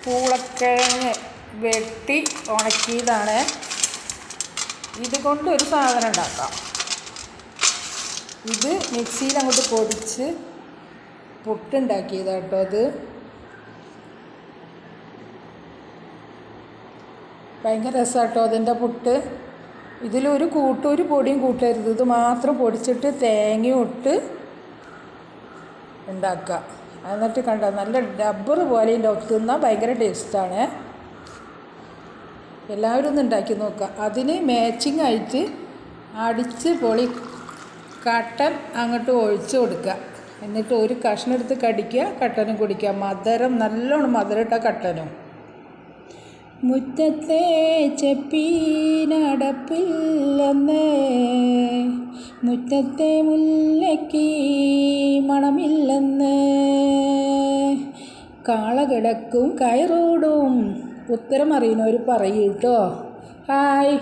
പൂളക്കിഴങ്ങ് വെട്ടി ഉണക്കിയതാണ്. ഇതുകൊണ്ടൊരു സാധനം ഉണ്ടാക്കാം. ഇത് മിക്സിയിൽ അങ്ങോട്ട് പൊടിച്ച് പുട്ടുണ്ടാക്കിയതാണ് കേട്ടോ. അത് ഭയങ്കര രസമാണ് കേട്ടോ അതിൻ്റെ പുട്ട്. ഇതിലൊരു പൊടിയും കൂട്ടരുത്. ഇത് മാത്രം പൊടിച്ചിട്ട് തേങ്ങയും ഇട്ട് ഉണ്ടാക്കുക. എന്നിട്ട് കണ്ടോ നല്ല റബ്ബർ പോലെ തിന്നാൽ ഭയങ്കര ടേസ്റ്റാണ്. എല്ലാവരും ഒന്ന് ഉണ്ടാക്കി നോക്കുക. അതിന് മാച്ചിങ് ആയിട്ട് അടിച്ച് പൊളി കട്ടൻ അങ്ങോട്ട് ഒഴിച്ച് കൊടുക്കുക. എന്നിട്ട് ഒരു കഷ്ണം എടുത്ത് കടിക്കുക, കട്ടനും കുടിക്കുക. നല്ലോണം മധുരം ഇട്ട കട്ടനും. മുറ്റത്തെ ചെപ്പീനടപ്പില്ലെന്ന്, മുറ്റത്തെ മുല്ലയ്ക്ക് മണമില്ലെന്ന്, കാള കിടക്കും കയറോടും. ഉത്തരം അറിയുന്നവർ പറയൂ കേട്ടോ. ഹായ്.